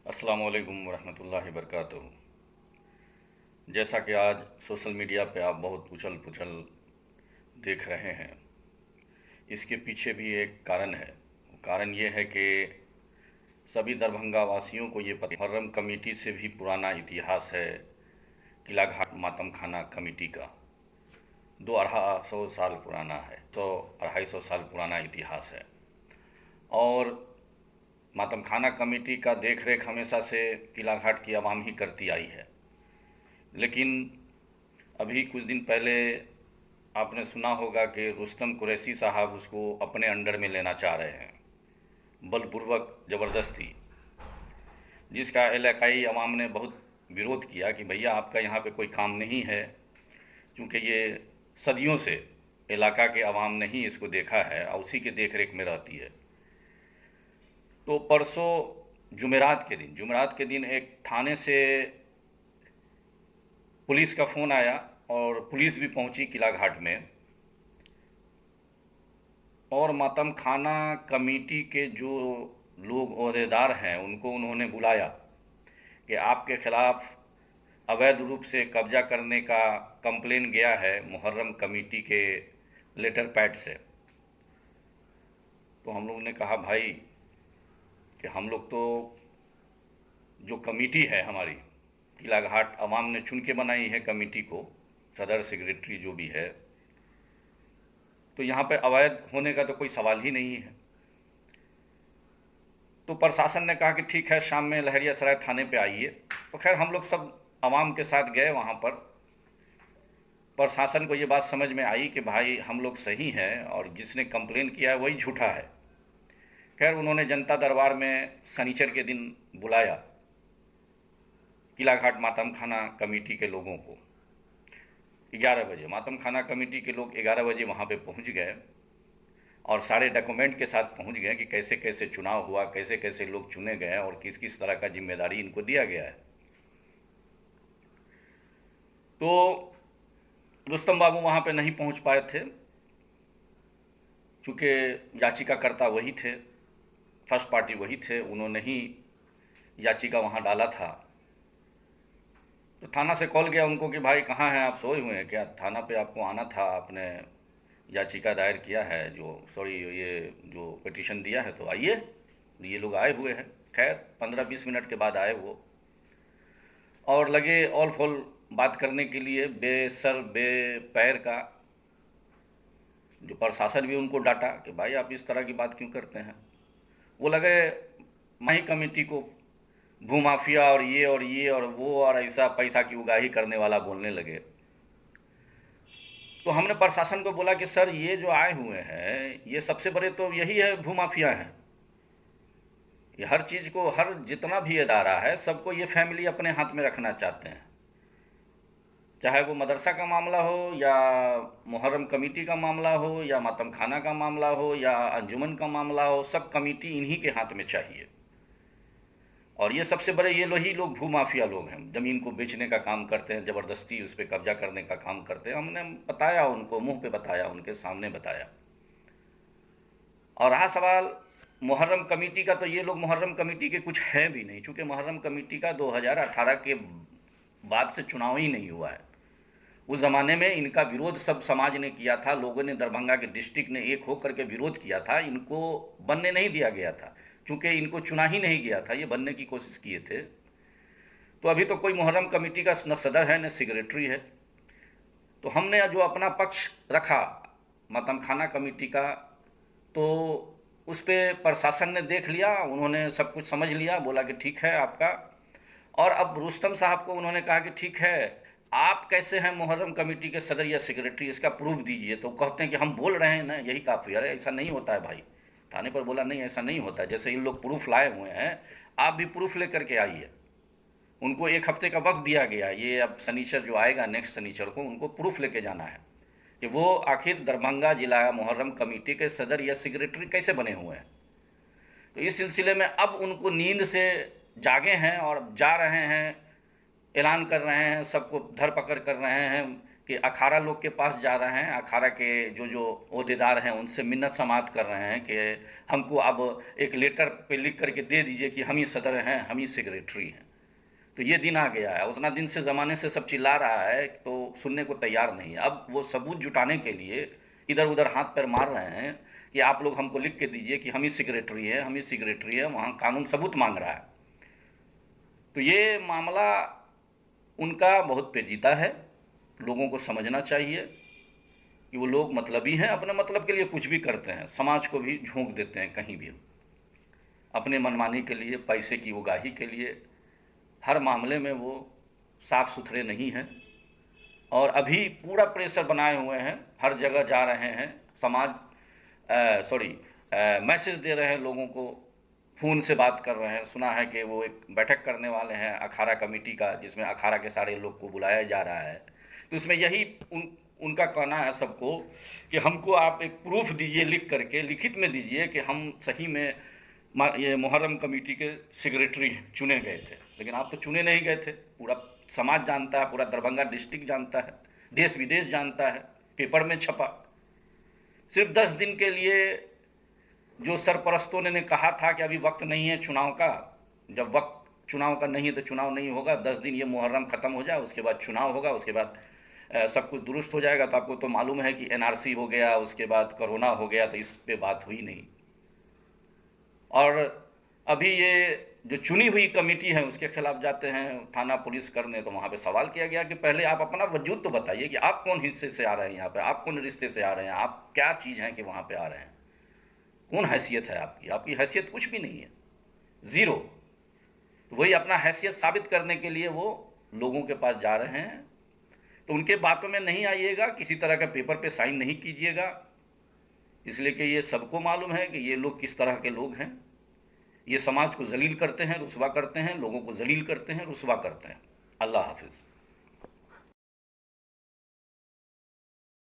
अस्सलाम वालेकुम वरहमतुल्लाहि वबरकातुहू। जैसा कि आज सोशल मीडिया पे आप बहुत उछल पुछल देख रहे हैं, इसके पीछे भी एक कारण है। कारण ये है कि सभी दरभंगा वासियों को ये पता मुहर्रम कमेटी से भी पुराना इतिहास है। किला घाट मातम खाना कमेटी का 200-250 साल पुराना है, 100-250 साल पुराना इतिहास है। और मातम खाना कमेटी का देख रेख हमेशा से किला घाट की आवाम ही करती आई है। लेकिन अभी कुछ दिन पहले आपने सुना होगा कि रुस्तम कुरैशी साहब उसको अपने अंडर में लेना चाह रहे हैं, बलपूर्वक ज़बरदस्ती, जिसका इलाकाई अवाम ने बहुत विरोध किया कि भैया आपका यहाँ पे कोई काम नहीं है, क्योंकि ये सदियों से इलाका के अवाम ने ही इसको देखा है और उसी के देख रेख में रहती है। तो परसों जुमेरात के दिन एक थाने से पुलिस का फ़ोन आया और पुलिस भी पहुंची किला घाट में, और मातम खाना कमेटी के जो लोग ओहदेदार हैं उनको उन्होंने बुलाया कि आपके खिलाफ अवैध रूप से कब्जा करने का कंप्लेन गया है मुहर्रम कमेटी के लेटर पैड से। तो हम लोग ने कहा भाई कि हम लोग तो जो कमेटी है हमारी किला घाट अवाम ने चुन के बनाई है कमेटी को, सदर सेक्रेटरी जो भी है, तो यहाँ पे अवैध होने का तो कोई सवाल ही नहीं है। तो प्रशासन ने कहा कि ठीक है, शाम में लहरियासराय थाने पे आइए। तो खैर हम लोग सब आवाम के साथ गए वहाँ पर। प्रशासन को ये बात समझ में आई कि भाई हम लोग सही हैं और जिसने कंप्लेन किया है वही झूठा है। खैर उन्होंने जनता दरबार में शनिचर के दिन बुलाया किला घाट मातम खाना कमेटी के लोगों को। 11 बजे मातम खाना कमेटी के लोग 11 बजे वहाँ पे पहुँच गए और सारे डॉक्यूमेंट के साथ पहुँच गए कि कैसे कैसे चुनाव हुआ, कैसे कैसे लोग चुने गए और किस किस तरह का जिम्मेदारी इनको दिया गया है। तो रुस्तम बाबू वहाँ पे नहीं पहुँच पाए थे, चूँकि याचिकाकर्ता वही थे, फर्स्ट पार्टी वही थे, उन्होंने ही याचिका वहाँ डाला था। तो थाना से कॉल गया उनको कि भाई कहाँ हैं आप, सोए हुए हैं क्या? थाना पे आपको आना था, आपने याचिका दायर किया है, ये जो पिटीशन दिया है, तो आइए। ये लोग आए हुए हैं। खैर 15-20 मिनट के बाद आए वो और लगे ऑल फोल बात करने के लिए, बेसर बेपैर का। जो प्रशासन भी उनको डांटा कि भाई आप इस तरह की बात क्यों करते हैं। वो लगे माही कमेटी को भूमाफिया और ये और वो और ऐसा पैसा की उगाही करने वाला बोलने लगे। तो हमने प्रशासन को बोला कि सर ये जो आए हुए हैं ये सबसे बड़े तो यही है, भूमाफिया हैं। ये हर चीज़ को, हर जितना भी इदारा है सबको ये फैमिली अपने हाथ में रखना चाहते हैं, चाहे वो मदरसा का मामला हो या मुहर्रम कमेटी का मामला हो या मातम खाना का मामला हो या अंजुमन का मामला हो, सब कमेटी इन्हीं के हाथ में चाहिए। और ये सबसे बड़े ये ही लोग भूमाफिया लोग हैं, ज़मीन को बेचने का काम करते हैं, ज़बरदस्ती उस पर कब्जा करने का काम करते हैं। हमने बताया उनको, मुंह पे बताया, उनके सामने बताया। और रहा सवाल मुहर्रम कमेटी का, तो ये लोग मुहर्रम कमेटी के कुछ हैं भी नहीं, चूँकि मुहर्रम कमेटी का 2018 के बाद से चुनाव ही नहीं हुआ है। उस ज़माने में इनका विरोध सब समाज ने किया था, लोगों ने, दरभंगा के डिस्ट्रिक्ट ने एक होकर के विरोध किया था, इनको बनने नहीं दिया गया था, चूँकि इनको चुना ही नहीं गया था, ये बनने की कोशिश किए थे। तो अभी तो कोई मुहर्रम कमेटी का न सदर है न सेक्रेटरी है। तो हमने जो अपना पक्ष रखा मातम खाना कमेटी का, तो उस पर प्रशासन ने देख लिया, उन्होंने सब कुछ समझ लिया, बोला कि ठीक है आपका। और अब रुस्तम साहब को उन्होंने कहा कि ठीक है, आप कैसे हैं मुहर्रम कमेटी के सदर या सेक्रेटरी, इसका प्रूफ दीजिए। तो कहते हैं कि हम बोल रहे हैं ना, यही काफ़ी। अरे ऐसा नहीं होता है भाई। थाने पर बोला नहीं ऐसा नहीं होता है, जैसे इन लोग प्रूफ लाए हुए हैं आप भी प्रूफ लेकर के आइए। उनको 1 हफ्ते का वक्त दिया गया है, ये अब शनिचर जो आएगा नेक्स्ट शनिचर को उनको प्रूफ लेके जाना है कि वो आखिर दरभंगा जिला मुहर्रम कमेटी के सदर या सेक्रेटरी कैसे बने हुए हैं। तो इस सिलसिले में अब उनको नींद से जागे हैं और जा रहे हैं, ऐलान कर रहे हैं, सबको धर पकड़ कर रहे हैं, कि अखाड़ा लोग के पास जा रहे हैं, अखाड़ा के जो जो ओहदेदार हैं उनसे मिन्नत समात कर रहे हैं कि हमको अब एक लेटर पे लिख करके दे दीजिए कि हम ही सदर हैं, हम ही सेक्रेटरी हैं। तो ये दिन आ गया है, उतना दिन से ज़माने से सब चिल्ला रहा है तो सुनने को तैयार नहीं है। अब वो सबूत जुटाने के लिए इधर उधर हाथ पैर मार रहे हैं कि आप लोग हमको लिख के दीजिए कि हम ही सेक्रेटरी हैं, हम ही सेक्रेटरी हैं, वहाँ कानून सबूत मांग रहा है। तो ये मामला उनका बहुत पेचीदा है, लोगों को समझना चाहिए कि वो लोग मतलबी हैं, अपने मतलब के लिए कुछ भी करते हैं, समाज को भी झोंक देते हैं कहीं भी, अपने मनमानी के लिए, पैसे की उगाही के लिए। हर मामले में वो साफ सुथरे नहीं हैं और अभी पूरा प्रेशर बनाए हुए हैं, हर जगह जा रहे हैं, मैसेज दे रहे हैं लोगों को, फ़ोन से बात कर रहे हैं। सुना है कि वो एक बैठक करने वाले हैं अखाड़ा कमेटी का, जिसमें अखाड़ा के सारे लोग को बुलाया जा रहा है। तो इसमें यही उनका कहना है सबको कि हमको आप एक प्रूफ दीजिए, लिख करके लिखित में दीजिए कि हम सही में ये मुहर्रम कमेटी के सेक्रेटरी चुने गए थे। लेकिन आप तो चुने नहीं गए थे, पूरा समाज जानता है, पूरा दरभंगा डिस्ट्रिक्ट जानता है, देश विदेश जानता है, पेपर में छपा। सिर्फ 10 दिन के लिए जो सरपरस्तों ने कहा था कि अभी वक्त नहीं है चुनाव का, जब वक्त चुनाव का नहीं है तो चुनाव नहीं होगा, 10 दिन ये मुहर्रम ख़त्म हो जाए, उसके बाद चुनाव होगा, उसके बाद सब कुछ दुरुस्त हो जाएगा। तो आपको तो मालूम है कि एनआरसी हो गया, उसके बाद कोरोना हो गया, तो इस पे बात हुई नहीं। और अभी ये जो चुनी हुई कमेटी है उसके खिलाफ जाते हैं थाना पुलिस करने, तो वहाँ पे सवाल किया गया कि पहले आप अपना वजूद तो बताइए कि आप कौन हिस्से से आ रहे हैं यहाँ पे, आप कौन रिश्ते से आ रहे हैं, आप क्या चीज़ हैं कि वहाँ पे आ रहे हैं, कौन हैसियत है आपकी? आपकी हैसियत कुछ भी नहीं है, ज़ीरो। तो वही अपना हैसियत साबित करने के लिए वो लोगों के पास जा रहे हैं। तो उनके बातों में नहीं आइएगा, किसी तरह का पेपर पे साइन नहीं कीजिएगा, इसलिए कि ये सबको मालूम है कि ये लोग किस तरह के लोग हैं। ये समाज को जलील करते हैं, रुसवा करते हैं, लोगों को जलील करते हैं, रुसवा करते हैं। अल्लाह हाफिज़।